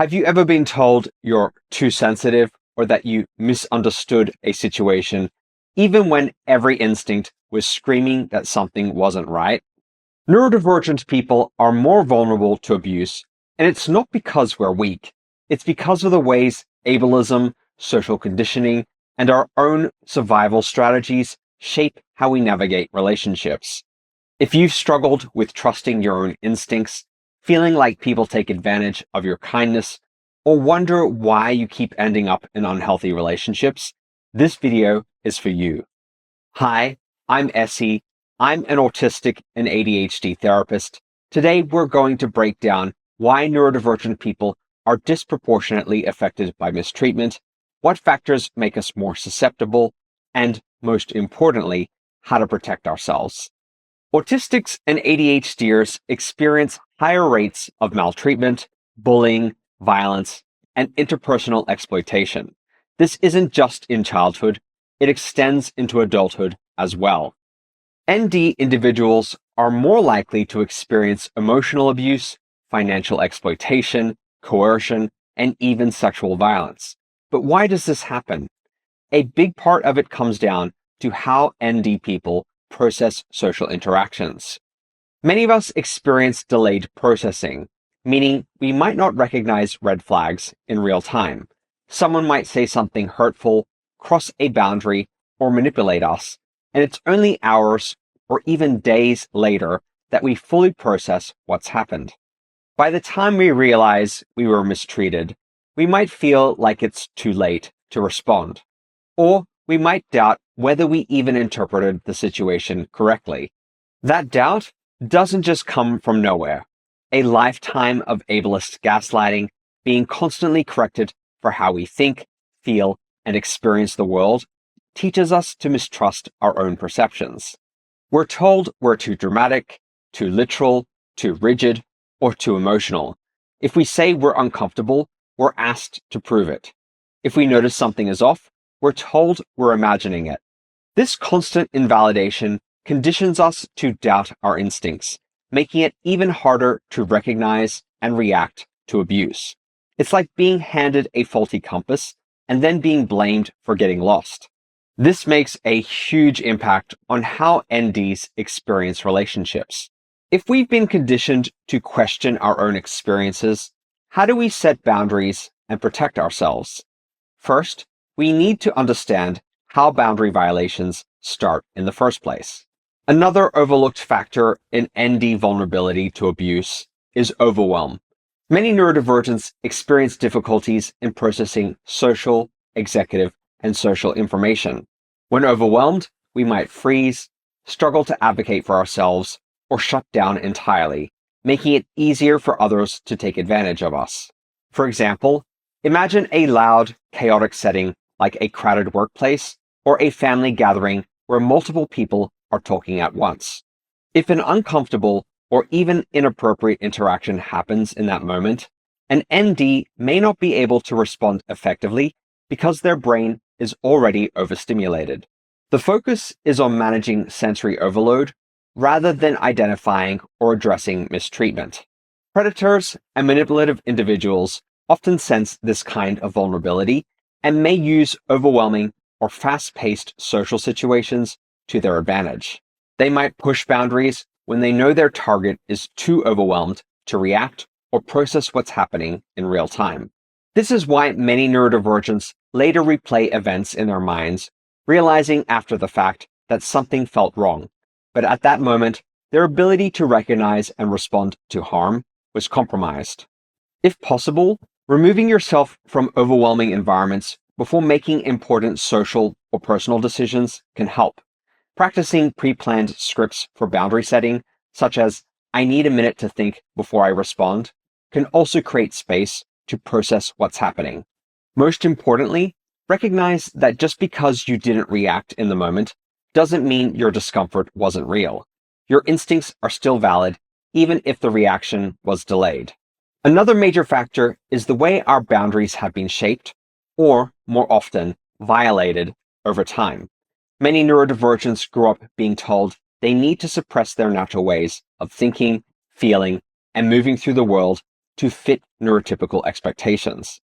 Have you ever been told you're too sensitive or that you misunderstood a situation, even when every instinct was screaming that something wasn't right? Neurodivergent people are more vulnerable to abuse, and it's not because we're weak. It's because of the ways ableism, social conditioning, and our own survival strategies shape how we navigate relationships. If you've struggled with trusting your own instincts, feeling like people take advantage of your kindness, or wonder why you keep ending up in unhealthy relationships, this video is for you. Hi, I'm Essie. I'm an autistic and ADHD therapist. Today, we're going to break down why neurodivergent people are disproportionately affected by mistreatment, what factors make us more susceptible, and most importantly, how to protect ourselves. Autistics and ADHDers experience higher rates of maltreatment, bullying, violence, and interpersonal exploitation. This isn't just in childhood, it extends into adulthood as well. ND individuals are more likely to experience emotional abuse, financial exploitation, coercion, and even sexual violence. But why does this happen? A big part of it comes down to how ND people process social interactions. Many of us experience delayed processing, meaning we might not recognize red flags in real time. Someone might say something hurtful, cross a boundary, or manipulate us, and it's only hours or even days later that we fully process what's happened. By the time we realize we were mistreated, we might feel like it's too late to respond, or we might doubt whether we even interpreted the situation correctly. That doubt doesn't just come from nowhere. A lifetime of ableist gaslighting, being constantly corrected for how we think, feel, and experience the world, teaches us to mistrust our own perceptions. We're told we're too dramatic, too literal, too rigid, or too emotional. If we say we're uncomfortable, we're asked to prove it. If we notice something is off, we're told we're imagining it. This constant invalidation conditions us to doubt our instincts, making it even harder to recognize and react to abuse. It's like being handed a faulty compass and then being blamed for getting lost. This makes a huge impact on how NDs experience relationships. If we've been conditioned to question our own experiences, how do we set boundaries and protect ourselves? First, we need to understand how boundary violations start in the first place. Another overlooked factor in ND vulnerability to abuse is overwhelm. Many neurodivergents experience difficulties in processing social, executive, and social information. When overwhelmed, we might freeze, struggle to advocate for ourselves, or shut down entirely, making it easier for others to take advantage of us. For example, imagine a loud, chaotic setting like a crowded workplace or a family gathering where multiple people are talking at once. If an uncomfortable or even inappropriate interaction happens in that moment, an ND may not be able to respond effectively because their brain is already overstimulated. The focus is on managing sensory overload rather than identifying or addressing mistreatment. Predators and manipulative individuals often sense this kind of vulnerability and may use overwhelming or fast-paced social situations to their advantage. They might push boundaries when they know their target is too overwhelmed to react or process what's happening in real time. This is why many neurodivergents later replay events in their minds, realizing after the fact that something felt wrong. But at that moment, their ability to recognize and respond to harm was compromised. If possible, removing yourself from overwhelming environments before making important social or personal decisions can help. Practicing pre-planned scripts for boundary setting, such as "I need a minute to think before I respond," can also create space to process what's happening. Most importantly, recognize that just because you didn't react in the moment doesn't mean your discomfort wasn't real. Your instincts are still valid, even if the reaction was delayed. Another major factor is the way our boundaries have been shaped, or more often, violated over time. Many neurodivergents grow up being told they need to suppress their natural ways of thinking, feeling, and moving through the world to fit neurotypical expectations.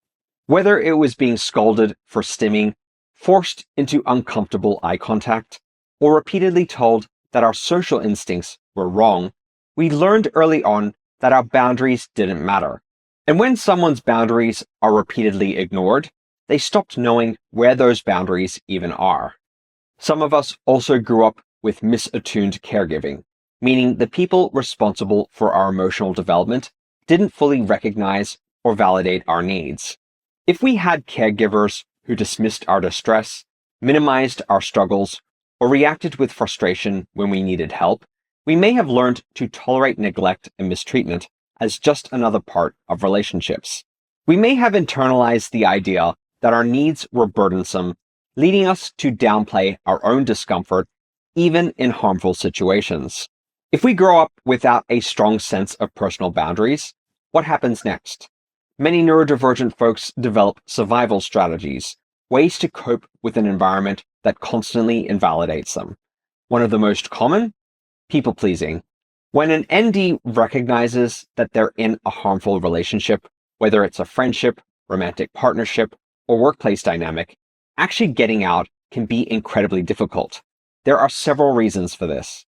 Whether it was being scolded for stimming, forced into uncomfortable eye contact, or repeatedly told that our social instincts were wrong, we learned early on that our boundaries didn't matter. And when someone's boundaries are repeatedly ignored, they stopped knowing where those boundaries even are. Some of us also grew up with misattuned caregiving, meaning the people responsible for our emotional development didn't fully recognize or validate our needs. If we had caregivers who dismissed our distress, minimized our struggles, or reacted with frustration when we needed help, we may have learned to tolerate neglect and mistreatment as just another part of relationships. We may have internalized the idea that our needs were burdensome, leading us to downplay our own discomfort, even in harmful situations. If we grow up without a strong sense of personal boundaries, what happens next? Many neurodivergent folks develop survival strategies, ways to cope with an environment that constantly invalidates them. One of the most common? People-pleasing. When an ND recognizes that they're in a harmful relationship, whether it's a friendship, romantic partnership, or workplace dynamic, actually getting out can be incredibly difficult. There are several reasons for this.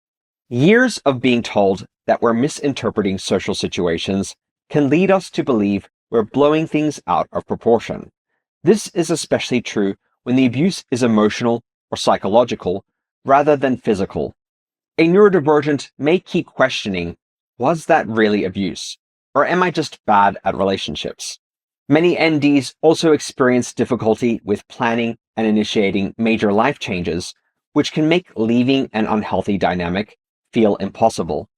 Years of being told that we're misinterpreting social situations can lead us to believe we're blowing things out of proportion. This is especially true when the abuse is emotional or psychological rather than physical. A neurodivergent may keep questioning, was that really abuse? Or am I just bad at relationships? Many NDs also experience difficulty with planning and initiating major life changes, which can make leaving an unhealthy dynamic feel impossible.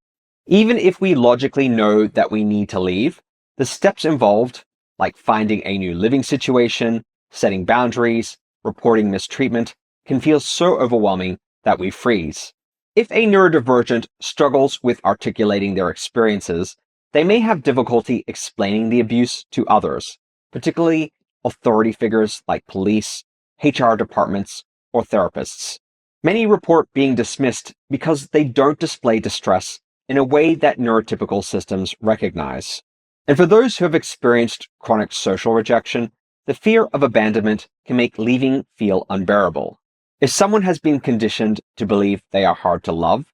Even if we logically know that we need to leave, the steps involved, like finding a new living situation, setting boundaries, reporting mistreatment, can feel so overwhelming that we freeze. If a neurodivergent struggles with articulating their experiences, they may have difficulty explaining the abuse to others, particularly authority figures like police, HR departments, or therapists. Many report being dismissed because they don't display distress in a way that neurotypical systems recognize. And for those who have experienced chronic social rejection, the fear of abandonment can make leaving feel unbearable. If someone has been conditioned to believe they are hard to love,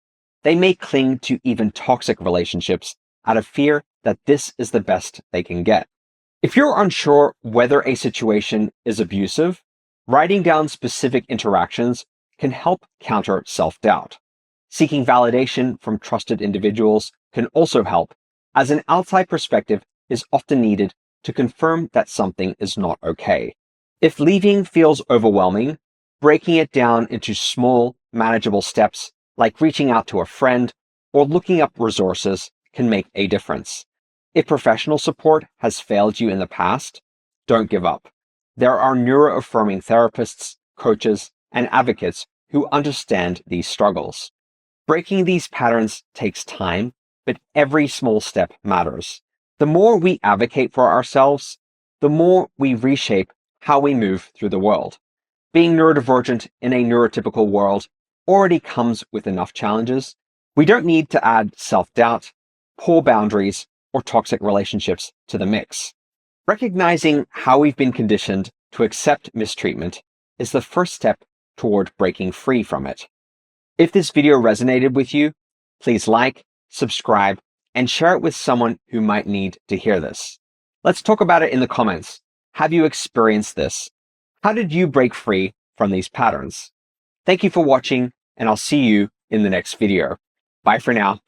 they may cling to even toxic relationships out of fear that this is the best they can get. If you're unsure whether a situation is abusive, writing down specific interactions can help counter self-doubt. Seeking validation from trusted individuals can also help, as an outside perspective is often needed to confirm that something is not okay. If leaving feels overwhelming, breaking it down into small, manageable steps, like reaching out to a friend or looking up resources, can make a difference. If professional support has failed you in the past, don't give up. There are neuro-affirming therapists, coaches, and advocates who understand these struggles. Breaking these patterns takes time, but every small step matters. The more we advocate for ourselves, the more we reshape how we move through the world. Being neurodivergent in a neurotypical world already comes with enough challenges. We don't need to add self-doubt, poor boundaries, or toxic relationships to the mix. Recognizing how we've been conditioned to accept mistreatment is the first step toward breaking free from it. If this video resonated with you, please like, subscribe, and share it with someone who might need to hear this. Let's talk about it in the comments. Have you experienced this? How did you break free from these patterns? Thank you for watching, and I'll see you in the next video. Bye for now.